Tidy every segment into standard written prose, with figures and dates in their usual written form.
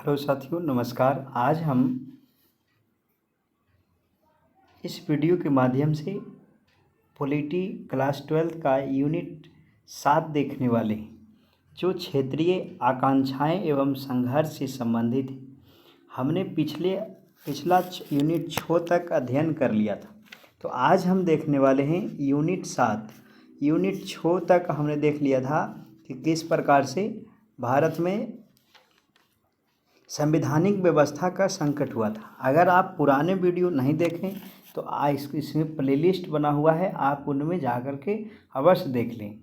Hello साथियों, नमस्कार। आज हम इस वीडियो के माध्यम से पॉलिटी क्लास 12 का यूनिट 7 देखने वाले हैं, जो क्षेत्रीय आकांक्षाएं एवं संघर्ष से संबंधित है। हमने पिछला यूनिट 6 तक अध्ययन कर लिया था, तो आज हम देखने वाले हैं यूनिट 7। यूनिट 6 तक हमने देख लिया था कि किस प्रकार से भारत में संवैधानिक व्यवस्था का संकट हुआ था। अगर आप पुराने वीडियो नहीं देखें तो इसमें प्लेलिस्ट बना हुआ है, आप उनमें जा कर के अवश्य देख लें।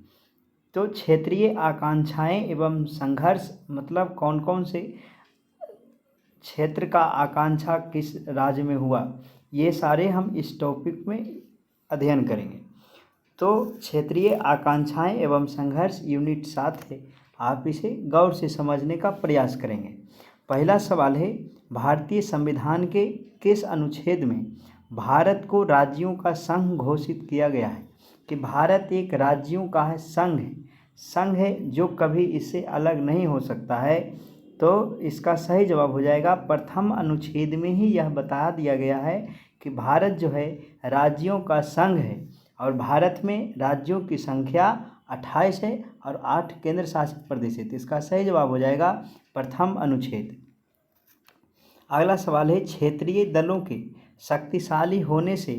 तो क्षेत्रीय आकांक्षाएं एवं संघर्ष मतलब कौन कौन से क्षेत्र का आकांक्षा किस राज्य में हुआ, ये सारे हम इस टॉपिक में अध्ययन करेंगे। तो क्षेत्रीय आकांक्षाएं एवं संघर्ष यूनिट 7 है, आप इसे गौर से समझने का प्रयास करेंगे। पहला सवाल है, भारतीय संविधान के किस अनुच्छेद में भारत को राज्यों का संघ घोषित किया गया है? कि भारत एक राज्यों का संघ है जो कभी इससे अलग नहीं हो सकता है। तो इसका सही जवाब हो जाएगा, प्रथम अनुच्छेद में ही यह बता दिया गया है कि भारत जो है राज्यों का संघ है और भारत में राज्यों की संख्या 28 है और 8 केंद्र शासित प्रदेश है। तो इसका सही जवाब हो जाएगा प्रथम अनुच्छेद। अगला सवाल है, क्षेत्रीय दलों के शक्तिशाली होने से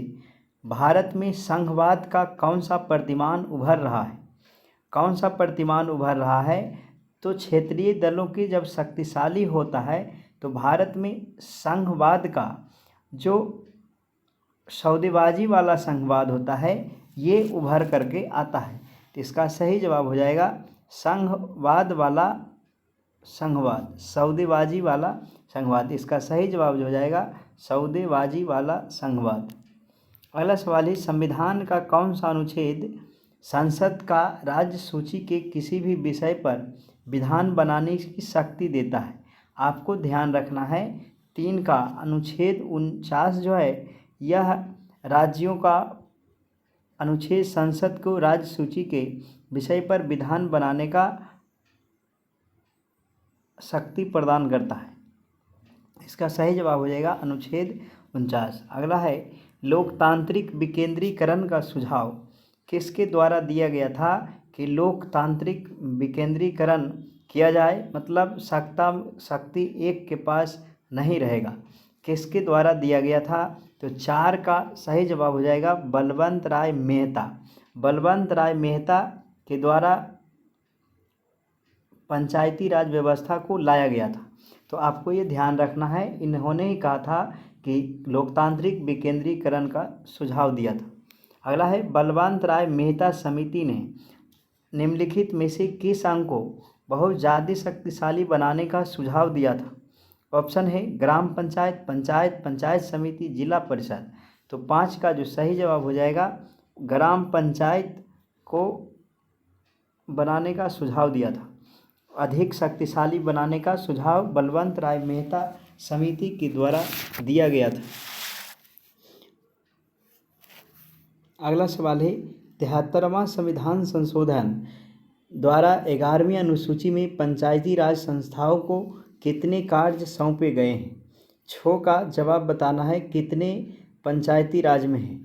भारत में संघवाद का कौन सा प्रतिमान उभर रहा है? कौन सा प्रतिमान उभर रहा है? तो क्षेत्रीय दलों की जब शक्तिशाली होता है तो भारत में संघवाद का जो सौदेबाजी वाला संघवाद होता है ये उभर करके आता है। तो इसका सही जवाब हो जाएगा संघवाद वाला संघवाद, सौदेबाजी वाला संघवाद। इसका सही जवाब हो जाएगा सौदेबाजी वाला संघवाद। अगला सवाल है, संविधान का कौन सा अनुच्छेद संसद का राज्य सूची के किसी भी विषय पर विधान बनाने की शक्ति देता है? आपको ध्यान रखना है, 3 का अनुच्छेद 49 जो है यह राज्यों का अनुच्छेद संसद को राज्य सूची के विषय पर विधान बनाने का शक्ति प्रदान करता है। इसका सही जवाब हो जाएगा अनुच्छेद 49। अगला है, लोकतांत्रिक विकेंद्रीकरण का सुझाव किसके द्वारा दिया गया था? कि लोकतांत्रिक विकेंद्रीकरण किया जाए, मतलब शक्ति एक के पास नहीं रहेगा। किसके द्वारा दिया गया था? तो 4 का सही जवाब हो जाएगा बलवंत राय मेहता। बलवंत राय मेहता के द्वारा पंचायती राज व्यवस्था को लाया गया था। तो आपको ये ध्यान रखना है, इन्होंने ही कहा था कि लोकतांत्रिक विकेंद्रीकरण का सुझाव दिया था। अगला है, बलवंत राय मेहता समिति ने निम्नलिखित में से किस अंग को बहुत ज़्यादा शक्तिशाली बनाने का सुझाव दिया था? ऑप्शन है ग्राम पंचायत, पंचायत समिति, जिला परिषद। तो 5 का जो सही जवाब हो जाएगा ग्राम पंचायत को बनाने का सुझाव दिया था। अधिक शक्तिशाली बनाने का सुझाव बलवंत राय मेहता समिति के द्वारा दिया गया था। अगला सवाल है, 73वां संविधान संशोधन द्वारा 11वीं अनुसूची में पंचायती राज संस्थाओं को कितने कार्य सौंपे गए हैं? 6 का जवाब बताना है, कितने पंचायती राज में है?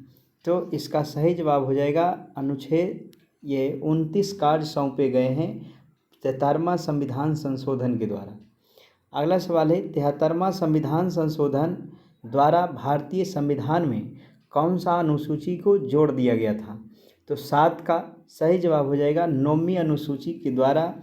तो इसका सही जवाब हो जाएगा अनुच्छेद 29 कार्य सौंपे गए हैं 73वां संविधान संशोधन के द्वारा। अगला सवाल है, 73वां संविधान संशोधन द्वारा भारतीय संविधान में कौन सा अनुसूची को जोड़ दिया गया था? तो 7 का सही जवाब हो जाएगा 9वीं अनुसूची के द्वारा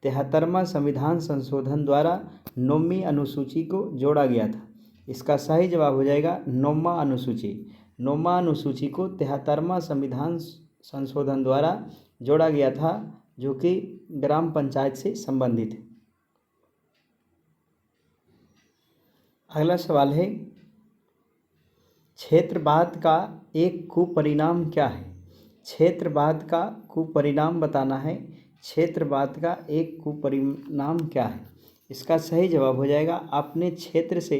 73वां संविधान संशोधन द्वारा 9वीं अनुसूची को जोड़ा गया था। इसका सही जवाब हो जाएगा 9वां अनुसूची। 9वां अनुसूची को 73वां संविधान संशोधन द्वारा जोड़ा गया था, जो कि ग्राम पंचायत से संबंधित है। अगला सवाल है, क्षेत्रवाद का एक कुपरिणाम क्या है? क्षेत्रवाद का कुपरिणाम बताना है। क्षेत्रवाद का एक कुपरिणाम क्या है? इसका सही जवाब हो जाएगा अपने क्षेत्र से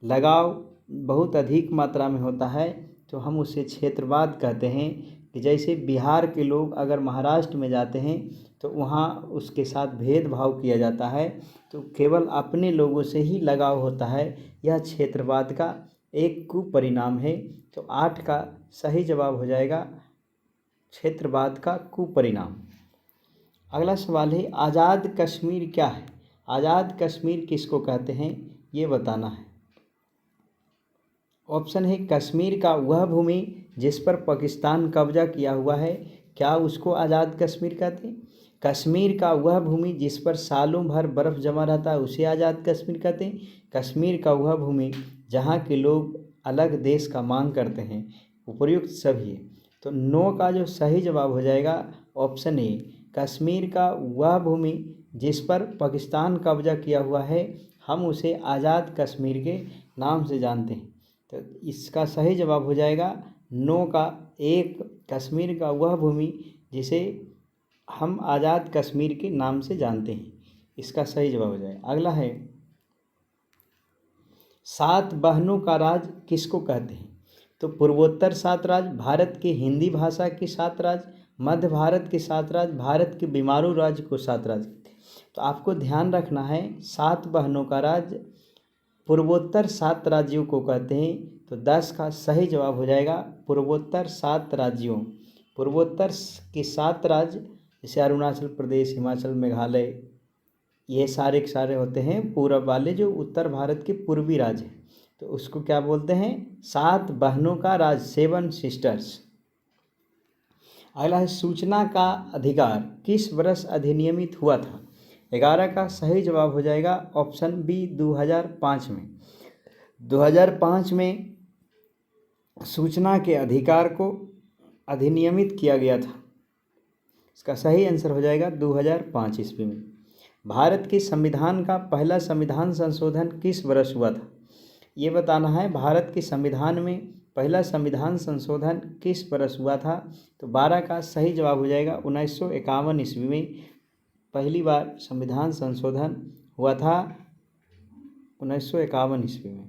लगाव बहुत अधिक मात्रा में होता है, तो हम उसे क्षेत्रवाद कहते हैं। कि जैसे बिहार के लोग अगर महाराष्ट्र में जाते हैं तो वहाँ उसके साथ भेदभाव किया जाता है, तो केवल अपने लोगों से ही लगाव होता है। यह क्षेत्रवाद का एक कुपरिणाम है। तो 8 का सही जवाब हो जाएगा क्षेत्रवाद का कुपरिणाम। अगला सवाल है, आज़ाद कश्मीर क्या है? आज़ाद कश्मीर किसको कहते हैं ये बताना है। ऑप्शन है, कश्मीर का वह भूमि जिस पर पाकिस्तान कब्जा किया हुआ है, क्या उसको आज़ाद कश्मीर कहते हैं? कश्मीर का वह भूमि जिस पर सालों भर बर्फ़ जमा रहता है उसे आज़ाद कश्मीर कहते हैं। कश्मीर का वह भूमि जहाँ के लोग अलग देश का मांग करते हैं। उपर्युक्त सभी है। तो 9 का जो सही जवाब हो जाएगा ऑप्शन ए, कश्मीर का वह भूमि जिस पर पाकिस्तान कब्जा किया हुआ है, हम उसे आज़ाद कश्मीर के नाम से जानते हैं। तो इसका सही जवाब हो जाएगा 9 का 1, कश्मीर का वह भूमि जिसे हम आज़ाद कश्मीर के नाम से जानते हैं। इसका सही जवाब हो जाएगा। अगला है, 7 बहनों का राज किसको कहते हैं? तो पूर्वोत्तर 7 राज्य, भारत के हिंदी भाषा के 7 राज्य, मध्य भारत के 7 राज्य, भारत के बीमारू राज्य को 7 राज्य कहते हैं। तो आपको ध्यान रखना है, 7 बहनों का राज्य पूर्वोत्तर 7 राज्यों को कहते हैं। तो 10 का सही जवाब हो जाएगा पूर्वोत्तर 7 राज्यों। पूर्वोत्तर के 7 राज्य जैसे अरुणाचल प्रदेश, हिमाचल, मेघालय, ये सारे के सारे होते हैं पूर्व वाले, जो उत्तर भारत के पूर्वी राज्य हैं। तो उसको क्या बोलते हैं? 7 बहनों का राज, 7 सिस्टर्स। अगला है, सूचना का अधिकार किस वर्ष अधिनियमित हुआ था? 11 का सही जवाब हो जाएगा ऑप्शन बी, 2005 में। 2005 में सूचना के अधिकार को अधिनियमित किया गया था। इसका सही आंसर हो जाएगा 2005 ईस्वी में। भारत के संविधान का पहला संविधान संशोधन किस वर्ष हुआ था? ये बताना है, भारत के संविधान में पहला संविधान संशोधन किस वर्ष हुआ था? तो 12 का सही जवाब हो जाएगा 1951 ईस्वी में पहली बार संविधान संशोधन हुआ था, 1951 ईस्वी में।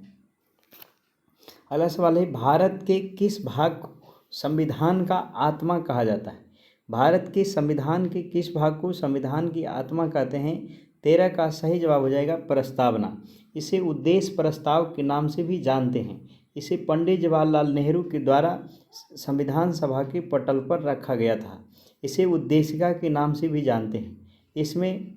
अगला सवाल है, भारत के किस भाग को संविधान का आत्मा कहा जाता है? भारत के संविधान के किस भाग को संविधान की आत्मा कहते हैं? 13 का सही जवाब हो जाएगा प्रस्तावना। इसे उद्देश्य प्रस्ताव के नाम से भी जानते हैं। इसे पंडित जवाहरलाल नेहरू के द्वारा संविधान सभा के पटल पर रखा गया था। इसे उद्देशिका के नाम से भी जानते हैं। इसमें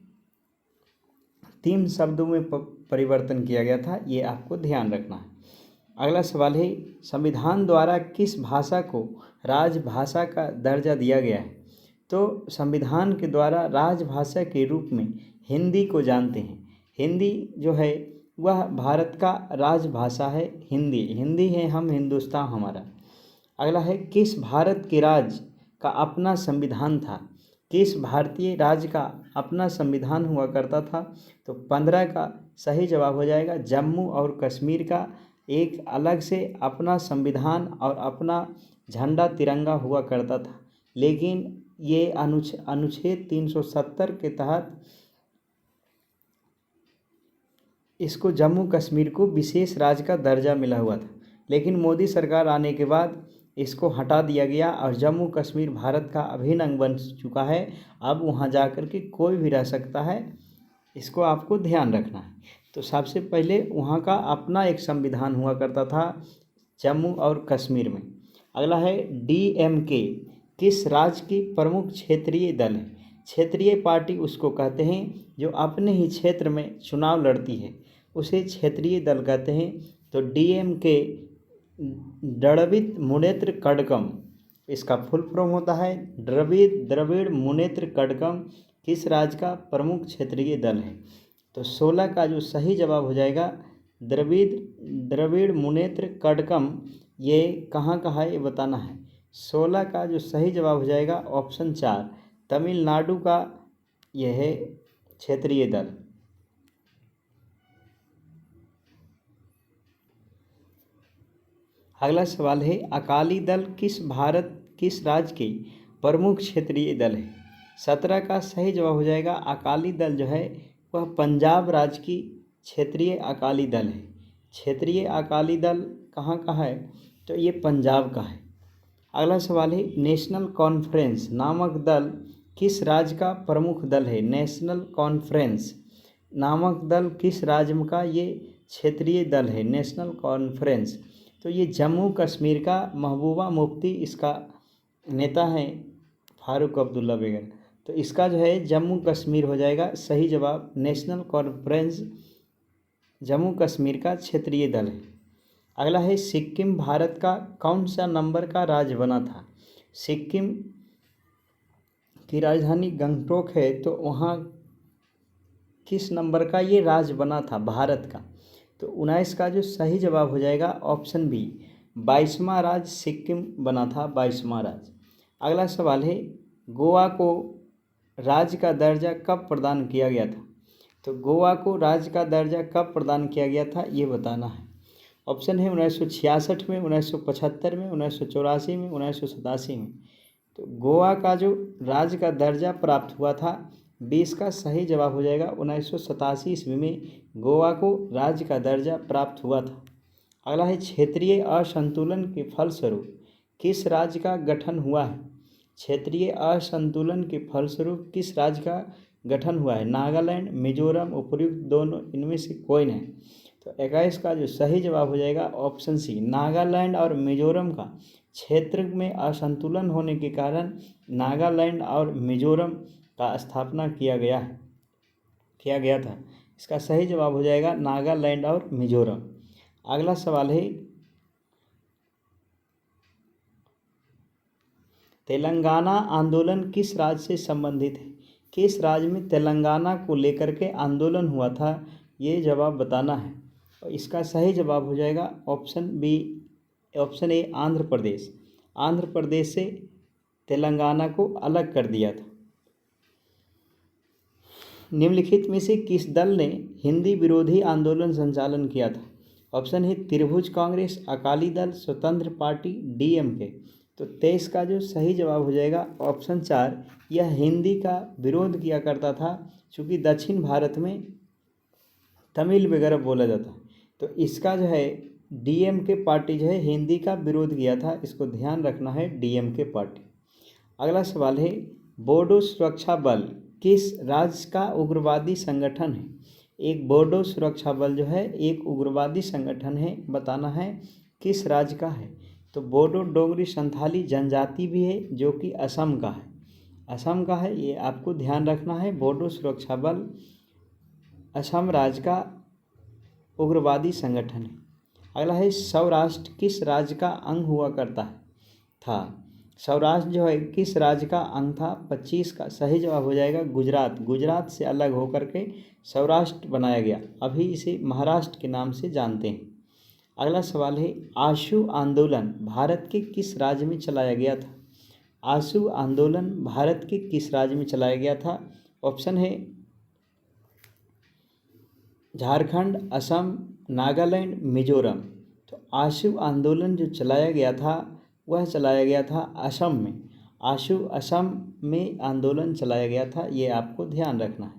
3 शब्दों में परिवर्तन किया गया था, ये आपको ध्यान रखना है। अगला सवाल है, संविधान द्वारा किस भाषा को राजभाषा का दर्जा दिया गया है? तो संविधान के द्वारा राजभाषा के रूप में हिंदी को जानते हैं। हिंदी जो है वह भारत का राजभाषा है। हिंदी हिंदी है, हम हिंदुस्तान हमारा। अगला है, किस भारत के राज्य का अपना संविधान था? किस भारतीय राज्य का अपना संविधान हुआ करता था? तो 15 का सही जवाब हो जाएगा जम्मू और कश्मीर का एक अलग से अपना संविधान और अपना झंडा तिरंगा हुआ करता था, लेकिन ये अनुच्छेद 370 के तहत इसको जम्मू कश्मीर को विशेष राज्य का दर्जा मिला हुआ था। लेकिन मोदी सरकार आने के बाद इसको हटा दिया गया और जम्मू कश्मीर भारत का अभिन्न अंग बन चुका है। अब वहाँ जाकर के कोई भी रह सकता है, इसको आपको ध्यान रखना है। तो सबसे पहले वहाँ का अपना एक संविधान हुआ करता था जम्मू और कश्मीर में। अगला है, DMK किस राज्य की प्रमुख क्षेत्रीय दल है? क्षेत्रीय पार्टी उसको कहते हैं जो अपने ही क्षेत्र में चुनाव लड़ती है, उसे क्षेत्रीय दल कहते हैं। तो DMK द्रविड़ मुनेत्र कड़गम, इसका फुल फॉर्म होता है द्रविड़ मुनेत्र कड़गम, किस राज्य का प्रमुख क्षेत्रीय दल है? तो 16 का जो सही जवाब हो जाएगा द्रविड़ मुनेत्र कड़गम, ये कहाँ का है ये बताना है। 16 का जो सही जवाब हो जाएगा ऑप्शन 4, तमिलनाडु का यह है क्षेत्रीय दल। अगला सवाल है, अकाली दल किस राज्य के प्रमुख क्षेत्रीय दल है? 17 का सही जवाब हो जाएगा अकाली दल जो है वह पंजाब राज्य की क्षेत्रीय अकाली दल है। क्षेत्रीय अकाली दल कहाँ का है? तो ये पंजाब का है। अगला सवाल है, नेशनल कॉन्फ्रेंस नामक दल किस राज्य का प्रमुख दल है? नेशनल कॉन्फ्रेंस नामक दल किस राज्य का ये क्षेत्रीय दल है? नेशनल कॉन्फ्रेंस, तो ये जम्मू कश्मीर का महबूबा मुफ्ती इसका नेता हैं, फारूक अब्दुल्ला बेगम। तो इसका जो है जम्मू कश्मीर हो जाएगा सही जवाब। नेशनल कॉन्फ्रेंस जम्मू कश्मीर का क्षेत्रीय दल है। अगला है, सिक्किम भारत का कौन सा नंबर का राज्य बना था? सिक्किम की राजधानी गंगटोक है, तो वहाँ किस नंबर का ये राज्य बना था भारत का? तो 19 का जो सही जवाब हो जाएगा ऑप्शन बी, 22वां राज्य सिक्किम बना था, 22वां राज्य। अगला सवाल है, गोवा को राज्य का दर्जा कब प्रदान किया गया था? तो गोवा को राज्य का दर्जा कब प्रदान किया गया था ये बताना है। ऑप्शन है 1966 में, 1975 में, 1984 में, 1987 में। तो गोवा का जो राज्य का दर्जा प्राप्त हुआ था, 20 का सही जवाब हो जाएगा 1987 ईस्वी में गोवा को राज्य का दर्जा प्राप्त हुआ था। अगला है, क्षेत्रीय असंतुलन के फलस्वरूप किस राज्य का गठन हुआ है? क्षेत्रीय असंतुलन के फलस्वरूप किस राज्य का गठन हुआ है? नागालैंड, मिजोरम, उपर्युक्त दोनों, इनमें से कोई नहीं। तो 21 का जो सही जवाब हो जाएगा ऑप्शन सी, नागालैंड और मिजोरम का क्षेत्र में असंतुलन होने के कारण नागालैंड और मिजोरम का स्थापना किया गया था। इसका सही जवाब हो जाएगा नागालैंड और मिजोरम। अगला सवाल है, तेलंगाना आंदोलन किस राज्य से संबंधित है? किस राज्य में तेलंगाना को लेकर के आंदोलन हुआ था ये जवाब बताना है। और इसका सही जवाब हो जाएगा option B, option A, Andhra Pradesh. Andhra Pradesh से तेलंगाना को अलग कर दिया था। निम्नलिखित में से किस दल ने हिंदी विरोधी आंदोलन संचालन किया था? ऑप्शन है त्रिभुज कांग्रेस, अकाली दल, स्वतंत्र पार्टी, डीएमके। तो 23 का जो सही जवाब हो जाएगा ऑप्शन 4, यह हिंदी का विरोध किया करता था, चूँकि दक्षिण भारत में तमिल वगैरह बोला जाता है। तो इसका जो है डीएमके पार्टी जो है हिंदी का विरोध किया था, इसको ध्यान रखना है, डीएमके पार्टी। अगला सवाल है, बोडो सुरक्षा बल किस राज्य का उग्रवादी संगठन है? एक बोडो सुरक्षा बल जो है एक उग्रवादी संगठन है, बताना है किस राज्य का है। तो बोडो डोगरी संथाली जनजाति भी है जो कि असम का है, असम का है, ये आपको ध्यान रखना है। बोडो सुरक्षा बल असम राज्य का उग्रवादी संगठन है। अगला है, सौराष्ट्र किस राज्य का अंग हुआ करता था? सौराष्ट्र जो है किस राज्य का अंग था? 25 का सही जवाब हो जाएगा गुजरात। गुजरात से अलग होकर के सौराष्ट्र बनाया गया, अभी इसे महाराष्ट्र के नाम से जानते हैं। अगला सवाल है, आशु आंदोलन भारत के किस राज्य में चलाया गया था? आशु आंदोलन भारत के किस राज्य में चलाया गया था? ऑप्शन है झारखंड, असम, नागालैंड, मिजोरम। तो आशु आंदोलन जो चलाया गया था वह चलाया गया था असम में। आशु असम में आंदोलन चलाया गया था, ये आपको ध्यान रखना है।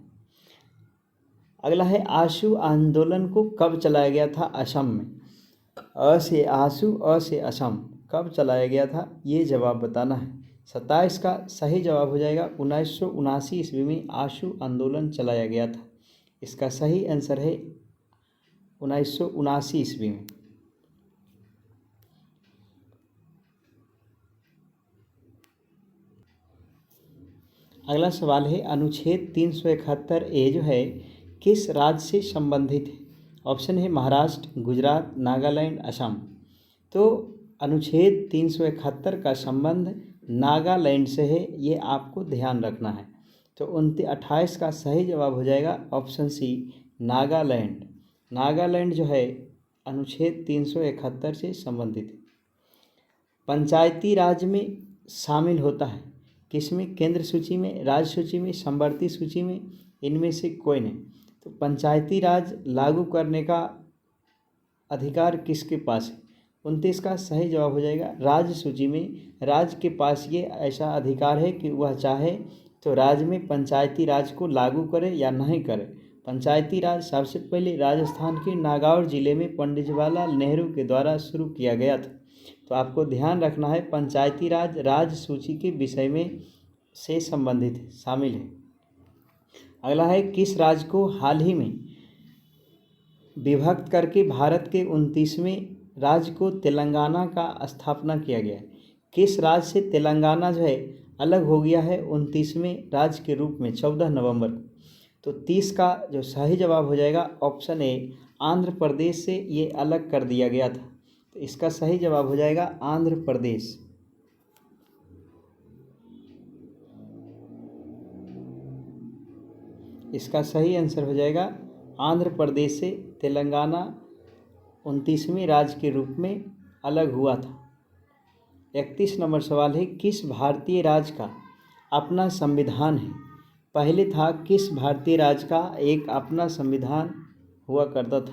अगला है, आशु आंदोलन को कब चलाया गया था असम में? अ से आशु, अ से असम, कब चलाया गया था ये जवाब बताना है। 27 का सही जवाब हो जाएगा 1979 ईस्वी में आशु आंदोलन चलाया गया था। इसका सही आंसर है 1979 ईस्वी में। अगला सवाल है, अनुच्छेद 371 ए जो है किस राज्य से संबंधित है? ऑप्शन है महाराष्ट्र, गुजरात, नागालैंड, असम। तो अनुच्छेद 371 का संबंध नागालैंड से है, ये आपको ध्यान रखना है। तो 28 का सही जवाब हो जाएगा ऑप्शन सी, नागालैंड। नागालैंड जो है अनुच्छेद 371 से संबंधित है। पंचायती राज में शामिल होता है किसमें? केंद्र सूची में, राज्य सूची में, समवर्ती सूची में, इनमें से कोई नहीं। तो पंचायती राज लागू करने का अधिकार किसके पास है? 29 का सही जवाब हो जाएगा राज्य सूची में। राज्य के पास ये ऐसा अधिकार है कि वह चाहे तो राज्य में पंचायती राज को लागू करे या नहीं करे। पंचायती राज सबसे पहले राजस्थान के नागौर जिले में पंडित जवाहरलाल नेहरू के द्वारा शुरू किया गया था। तो आपको ध्यान रखना है पंचायती राज राज्य सूची के विषय में से संबंधित है, शामिल है। अगला है किस राज्य को हाल ही में विभक्त करके भारत के 29वें राज्य को तेलंगाना का स्थापना किया गया है? किस राज्य से तेलंगाना जो है अलग हो गया है 29वें राज्य के रूप में 14 नवंबर को? तो 30 का जो सही जवाब हो जाएगा ऑप्शन ए, आंध्र प्रदेश से ये अलग कर दिया गया था। तो इसका सही जवाब हो जाएगा आंध्र प्रदेश। इसका सही आंसर हो जाएगा आंध्र प्रदेश से तेलंगाना 29वें राज्य के रूप में अलग हुआ था। 31 नंबर सवाल है किस भारतीय राज्य का अपना संविधान है? पहले था किस भारतीय राज्य का एक अपना संविधान हुआ करता था?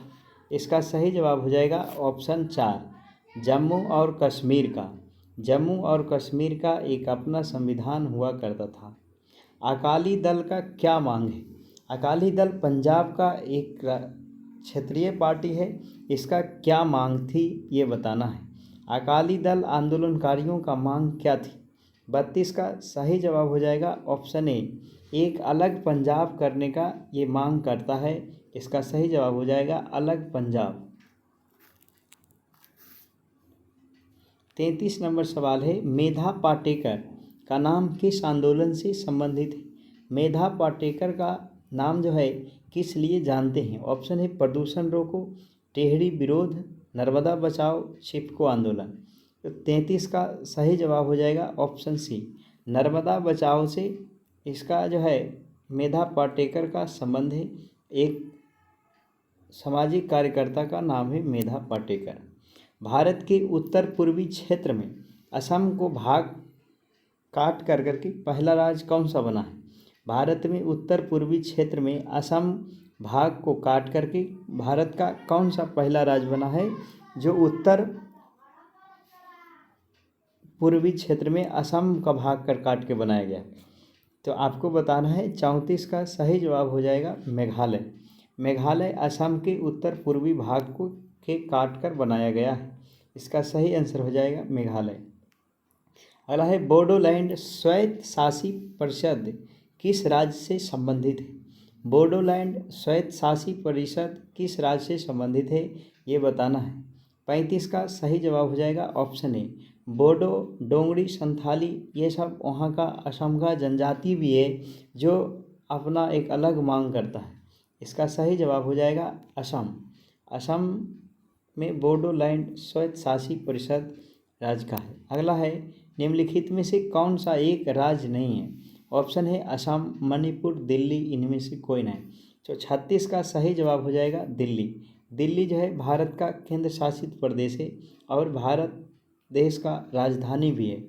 इसका सही जवाब हो जाएगा ऑप्शन 4, जम्मू और कश्मीर का। जम्मू और कश्मीर का एक अपना संविधान हुआ करता था। अकाली दल का क्या मांग है? अकाली दल पंजाब का एक क्षेत्रीय पार्टी है। इसका क्या मांग थी ये बताना है। अकाली दल आंदोलनकारियों का मांग क्या थी? 32 का सही जवाब हो जाएगा ऑप्शन ए, एक अलग पंजाब करने का ये मांग करता है। इसका सही जवाब हो जाएगा अलग पंजाब। 33 नंबर सवाल है मेधा पाटेकर का नाम किस आंदोलन से संबंधित है? मेधा पाटेकर का नाम जो है किस लिए जानते हैं? ऑप्शन है प्रदूषण रोको, टेहरी विरोध, नर्मदा बचाओ, चिपको आंदोलन। तो 33 का सही जवाब हो जाएगा ऑप्शन सी, नर्मदा बचाओ से इसका जो है मेधा पाटेकर का संबंध है। एक सामाजिक कार्यकर्ता का नाम है मेधा पाटेकर। भारत के उत्तर पूर्वी क्षेत्र में असम को भाग काट कर करके पहला राज्य कौन सा बना है? भारत में उत्तर पूर्वी क्षेत्र में असम भाग को काट करके भारत का कौन सा पहला राज्य बना है जो उत्तर पूर्वी क्षेत्र में असम का भाग कर काट के बनाया गया? तो आपको बताना है 34 का सही जवाब हो जाएगा मेघालय। मेघालय असम के उत्तर पूर्वी भाग को के काट कर बनाया गया है। इसका सही आंसर हो जाएगा मेघालय। अगला है बोडोलैंड स्वायत्त शासी परिषद किस राज्य से संबंधित है? बोडोलैंड स्वायत्त शासी परिषद किस राज्य से संबंधित है ये बताना है। 35 का सही जवाब हो जाएगा ऑप्शन ए, बोडो, डोंगरी, संथाली ये सब वहाँ का असम का जनजाति भी है जो अपना एक अलग मांग करता है। इसका सही जवाब हो जाएगा असम। असम में बोडोलैंड स्वायत्त शासी परिषद राज्य का है। अगला है निम्नलिखित में से कौन सा एक राज्य नहीं है? ऑप्शन है असम, मणिपुर, दिल्ली, इनमें से कोई नहीं। तो 36 का सही जवाब हो जाएगा दिल्ली। दिल्ली जो है भारत का केंद्र शासित प्रदेश है और भारत देश का राजधानी भी है।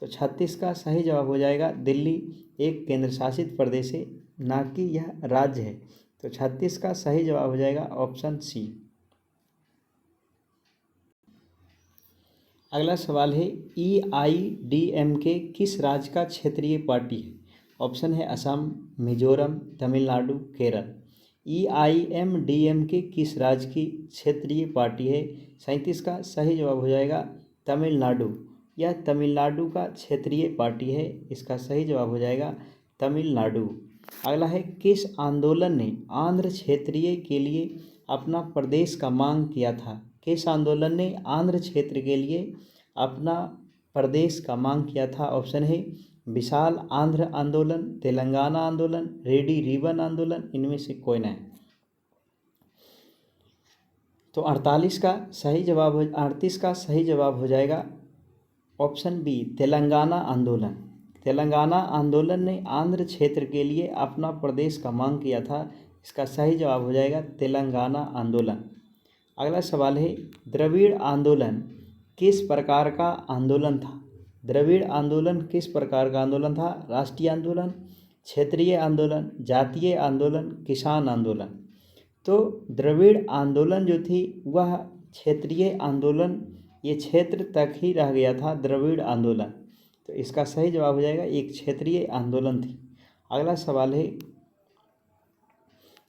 तो 36 का सही जवाब हो जाएगा दिल्ली एक केंद्र शासित प्रदेश है, ना कि यह राज्य है। तो 36 का सही जवाब हो जाएगा ऑप्शन सी। अगला सवाल है EIDMK किस राज्य का क्षेत्रीय पार्टी है? ऑप्शन है असम, मिजोरम, तमिलनाडु, केरल। EIMDMK किस राज्य की क्षेत्रीय पार्टी है? 37 का सही जवाब हो जाएगा तमिलनाडु। यह तमिलनाडु का क्षेत्रीय पार्टी है। इसका सही जवाब हो जाएगा तमिलनाडु। अगला है किस आंदोलन ने आंध्र क्षेत्रीय के लिए अपना प्रदेश का मांग किया था? किस आंदोलन ने आंध्र क्षेत्र के लिए अपना प्रदेश का मांग किया था? ऑप्शन है विशाल आंध्र आंदोलन, तेलंगाना आंदोलन, रेडी रिबन आंदोलन, इनमें से कोई नहीं। तो 38 का सही जवाब हो जाएगा ऑप्शन बी, तेलंगाना आंदोलन। तेलंगाना आंदोलन ने आंध्र क्षेत्र के लिए अपना प्रदेश का मांग किया था। इसका सही जवाब हो जाएगा तेलंगाना आंदोलन। अगला सवाल है द्रविड़ आंदोलन किस प्रकार का आंदोलन था? द्रविड़ आंदोलन किस प्रकार का आंदोलन था? राष्ट्रीय आंदोलन, क्षेत्रीय आंदोलन, जातीय आंदोलन, किसान आंदोलन। तो द्रविड़ आंदोलन जो थी वह क्षेत्रीय आंदोलन, ये क्षेत्र तक ही रह गया था द्रविड़ आंदोलन। तो इसका सही जवाब हो जाएगा एक क्षेत्रीय आंदोलन थी। अगला सवाल है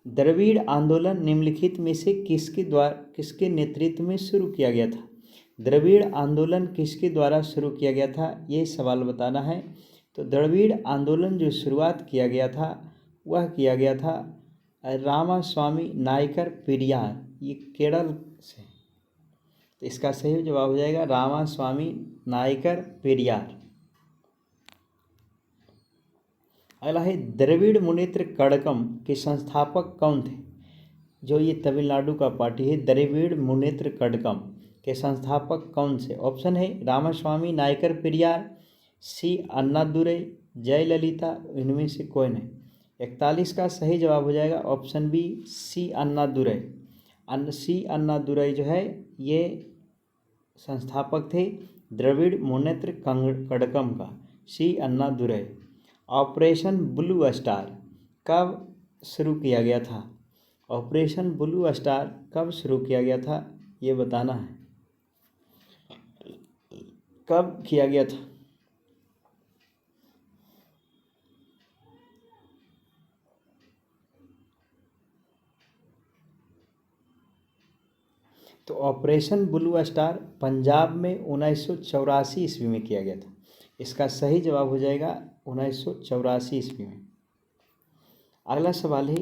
द्रविड़ आंदोलन निम्नलिखित में से किसके नेतृत्व में शुरू किया गया था? द्रविड़ आंदोलन किसके द्वारा शुरू किया गया था, ये सवाल बताना है। तो द्रविड़ आंदोलन जो शुरुआत किया गया था वह किया गया था रामास्वामी नायकर पेरियार, ये केरल से। तो इसका सही जवाब हो जाएगा रामास्वामी नायकर पेरियार। अगला है द्रविड़ मुनेत्र कड़कम के संस्थापक कौन थे। जो ये तमिलनाडु का पार्टी है, द्रविड़ मुनेत्र कड़कम के संस्थापक कौन से। ऑप्शन है रामास्वामी नायकर पेरियार, सी अन्नादुरई, जयललिता, इनमें से कोई नहीं। 41 का सही जवाब हो जाएगा ऑप्शन बी सी अन्नादुरई। सी अन्नादुरई जो है ये संस्थापक थे द्रविड़ मुनेत्र कड़कम का, सी अन्नादुरई। ऑपरेशन ब्लू स्टार कब शुरू किया गया था। ऑपरेशन ब्लू स्टार कब शुरू किया गया था ये बताना है, कब किया गया था। तो ऑपरेशन ब्लू स्टार पंजाब में 1984 ईस्वी में किया गया था। इसका सही जवाब हो जाएगा 1984 ईस्वी में। अगला सवाल है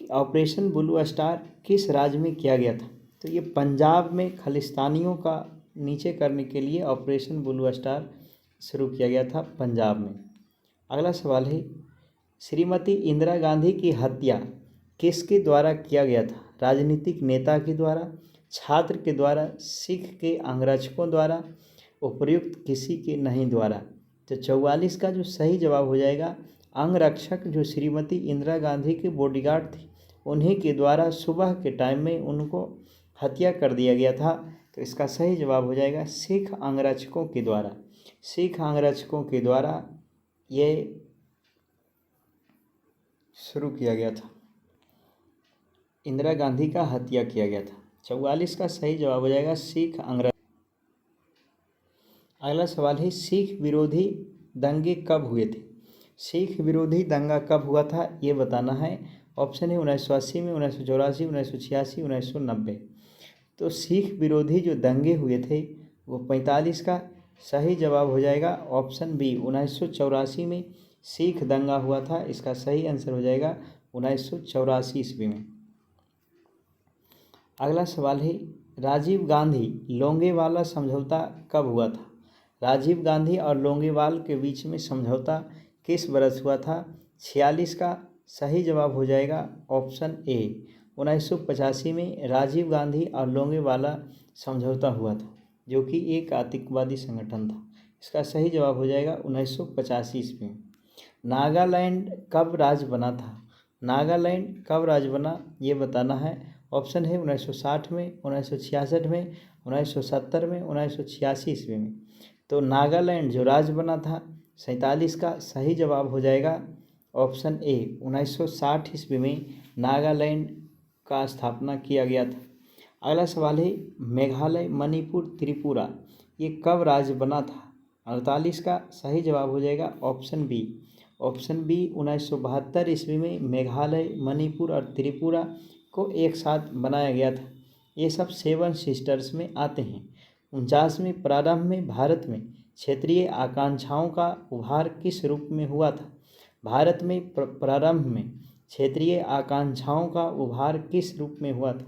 कि ऑपरेशन ब्लू स्टार किस राज्य में किया गया था। तो ये पंजाब में खालिस्तानियों का नीचे करने के लिए ऑपरेशन ब्लू स्टार शुरू किया गया था पंजाब में। अगला सवाल है श्रीमती इंदिरा गांधी की हत्या किसके द्वारा किया गया था। राजनीतिक नेता के द्वारा, छात्र के द्वारा, सिख के अंगरक्षकों द्वारा, उपर्युक्त किसी के नहीं द्वारा। तो 44 का जो सही जवाब हो जाएगा अंगरक्षक जो श्रीमती इंदिरा गांधी के बॉडीगार्ड थे उन्हीं के द्वारा सुबह के टाइम में उनको हत्या कर दिया गया था। तो इसका सही जवाब हो जाएगा सिख अंगरक्षकों के द्वारा। सिख अंगरक्षकों के द्वारा ये शुरू किया गया था, इंदिरा गांधी का हत्या किया गया था। 44 का सही जवाब हो जाएगा सिख अंग्रेज। अगला सवाल है सिख विरोधी दंगे कब हुए थे। सिख विरोधी दंगा कब हुआ था ये बताना है। ऑप्शन है 1980 में, 1984, 1986, 1990। तो सिख विरोधी जो दंगे हुए थे वो 45 का सही जवाब हो जाएगा ऑप्शन बी 1984 में सिख दंगा हुआ था। इसका सही आंसर हो जाएगा 1984 ईस्वी में। अगला सवाल है राजीव गांधी लोंगेवाला समझौता कब हुआ था। राजीव गांधी और लोंगेवाल के बीच में समझौता किस वर्ष हुआ था। 46 का सही जवाब हो जाएगा ऑप्शन ए 1985 में राजीव गांधी और लोंगेवाला समझौता हुआ था जो कि एक आतंकवादी संगठन था। इसका सही जवाब हो जाएगा 1985 ईस्वी में। नागालैंड कब राज्य बना था। नागालैंड कब राज्य बना ये बताना है। ऑप्शन है 1960 में, 1966 में, 1970 में, 1986 ईस्वी में। तो नागालैंड जो राज्य बना था 47 का सही जवाब हो जाएगा ऑप्शन ए 1960 ईस्वी में नागालैंड का स्थापना किया गया था। अगला सवाल है मेघालय, मणिपुर, त्रिपुरा ये कब राज्य बना था। 48 का सही जवाब हो जाएगा ऑप्शन बी 1972 ईस्वी में मेघालय, मणिपुर और त्रिपुरा को एक साथ बनाया गया था। ये सब 7 सिस्टर्स में आते हैं। 49वें प्रारंभ में भारत में क्षेत्रीय आकांक्षाओं का उभार किस रूप में हुआ था। भारत में प्रारंभ में क्षेत्रीय आकांक्षाओं का उभार किस रूप में हुआ था।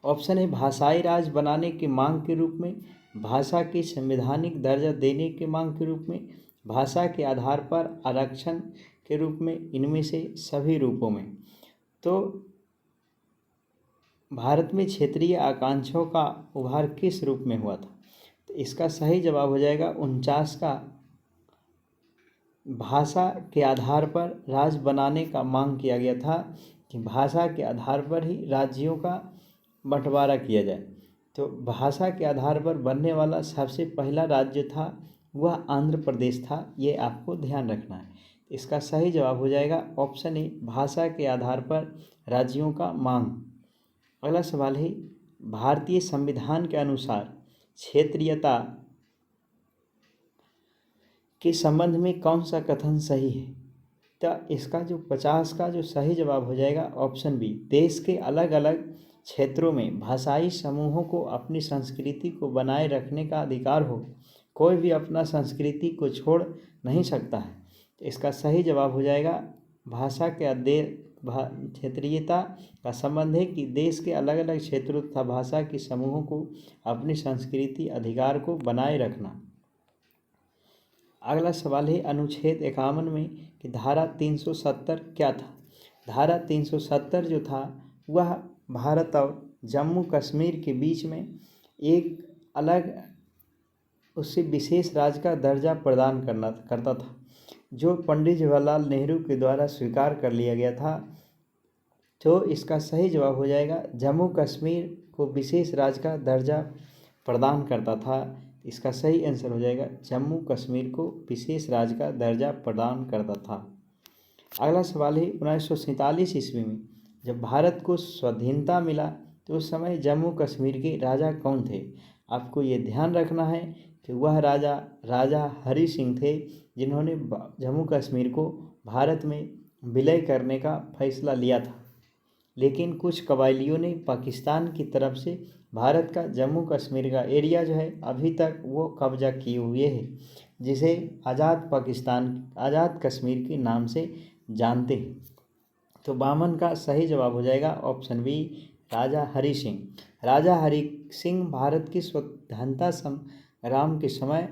ऑप्शन है भाषाई राज बनाने की मांग के रूप में, भाषा की संवैधानिक दर्जा देने की मांग के रूप में, भाषा के आधार पर आरक्षण के रूप में, इनमें से सभी रूपों में। तो भारत में क्षेत्रीय आकांक्षाओं का उभार किस रूप में हुआ था। तो इसका सही जवाब हो जाएगा 49 का भाषा के आधार पर राज्य बनाने का मांग किया गया था कि भाषा के आधार पर ही राज्यों का बंटवारा किया जाए। तो भाषा के आधार पर बनने वाला सबसे पहला राज्य था वह आंध्र प्रदेश था, ये आपको ध्यान रखना है। इसका सही जवाब हो जाएगा ऑप्शन ए भाषा के आधार पर राज्यों का मांग। अगला सवाल है भारतीय संविधान के अनुसार क्षेत्रीयता के संबंध में कौन सा कथन सही है। तो इसका जो 50 का जो सही जवाब हो जाएगा ऑप्शन बी देश के अलग अलग क्षेत्रों में भाषाई समूहों को अपनी संस्कृति को बनाए रखने का अधिकार हो। कोई भी अपना संस्कृति को छोड़ नहीं सकता है। तो इसका सही जवाब हो जाएगा भाषा के क्षेत्रीयता का संबंध है कि देश के अलग अलग क्षेत्रों तथा भाषा के समूहों को अपनी संस्कृति अधिकार को बनाए रखना। अगला सवाल है अनुच्छेद 51 में कि धारा 370 क्या था। धारा 370 जो था वह भारत और जम्मू कश्मीर के बीच में एक अलग उससे विशेष राज्य का दर्जा प्रदान करता था, जो पंडित जवाहरलाल नेहरू के द्वारा स्वीकार कर लिया गया था। तो इसका सही जवाब हो जाएगा जम्मू कश्मीर को विशेष राज्य का दर्जा प्रदान करता था। इसका सही आंसर हो जाएगा जम्मू कश्मीर को विशेष राज्य का दर्जा प्रदान करता था। अगला सवाल है 1947 ईस्वी में जब भारत को स्वाधीनता मिला तो उस समय जम्मू कश्मीर के राजा कौन थे। आपको ये ध्यान रखना है कि वह राजा हरि सिंह थे, जिन्होंने जम्मू कश्मीर को भारत में विलय करने का फैसला लिया था। लेकिन कुछ कबायलियों ने पाकिस्तान की तरफ से भारत का जम्मू कश्मीर का एरिया जो है अभी तक वो कब्जा किए हुए है, जिसे आज़ाद कश्मीर के नाम से जानते हैं। तो 52 का सही जवाब हो जाएगा ऑप्शन बी राजा हरि सिंह। राजा हरि सिंह भारत की स्वतंत्रता संग्राम के समय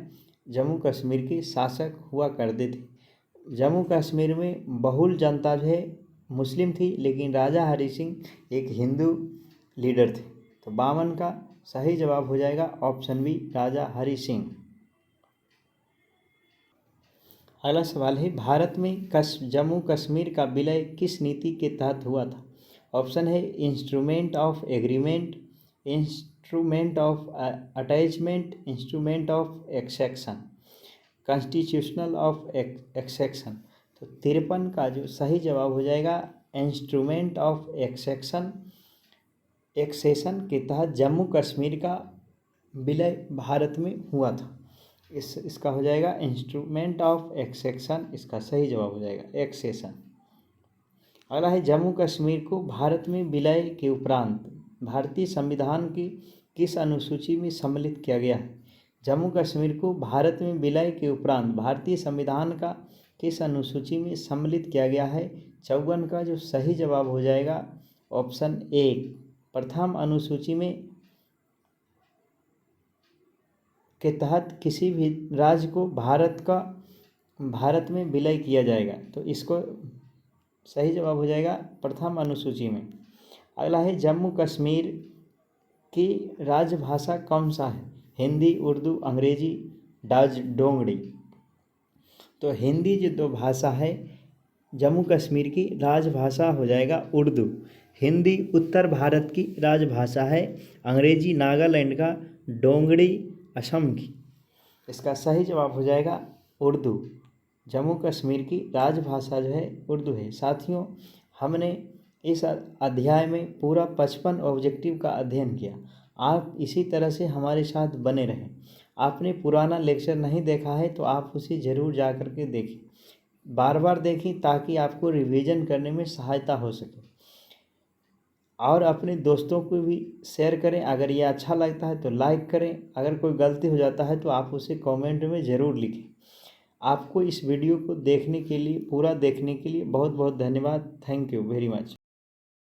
जम्मू कश्मीर के शासक हुआ करते थे। जम्मू कश्मीर में बहुल जनता जो है मुस्लिम थी, लेकिन राजा हरि सिंह एक हिंदू लीडर थे। तो 52 का सही जवाब हो जाएगा ऑप्शन बी राजा हरि सिंह। अगला सवाल है भारत में जम्मू कश्मीर का विलय किस नीति के तहत हुआ था। ऑप्शन है instrument of agreement, instrument of attachment, instrument of accession, constitutional of accession. तो 53 का जो सही जवाब हो जाएगा इंस्ट्रूमेंट ऑफ एक्सेशन के तहत जम्मू कश्मीर का विलय भारत में हुआ था। इसका हो जाएगा इंस्ट्रूमेंट ऑफ एक्सेशन। इसका सही जवाब हो जाएगा एक्सेशन। अगला है जम्मू कश्मीर को भारत में विलय के उपरांत भारतीय संविधान की किस अनुसूची में सम्मिलित किया गया है। जम्मू कश्मीर को भारत में विलय के उपरांत भारतीय संविधान का किस अनुसूची में सम्मिलित किया गया है। 54 का जो सही जवाब हो जाएगा ऑप्शन ए प्रथम अनुसूची में के तहत किसी भी राज्य को भारत में विलय किया जाएगा। तो इसको सही जवाब हो जाएगा प्रथम अनुसूची में। अगला है जम्मू कश्मीर की राजभाषा कौन सा है। हिंदी, उर्दू, अंग्रेजी, डोंगरी। तो हिंदी जो दो भाषा है जम्मू कश्मीर की राजभाषा हो जाएगा उर्दू। हिंदी उत्तर भारत की राजभाषा है, अंग्रेजी नागालैंड का, डोंगरी असम की। इसका सही जवाब हो जाएगा उर्दू। जम्मू कश्मीर की राजभाषा जो है उर्दू है। साथियों, हमने इस अध्याय में पूरा 55 ऑब्जेक्टिव का अध्ययन किया। आप इसी तरह से हमारे साथ बने रहें। आपने पुराना लेक्चर नहीं देखा है तो आप उसे ज़रूर जा कर के देखें, बार बार देखें, ताकि आपको रिवीजन करने में सहायता हो सके। और अपने दोस्तों को भी शेयर करें। अगर ये अच्छा लगता है तो लाइक करें। अगर कोई गलती हो जाता है तो आप उसे कमेंट में ज़रूर लिखें। आपको इस वीडियो को देखने के लिए, पूरा देखने के लिए बहुत बहुत धन्यवाद। Thank you very much.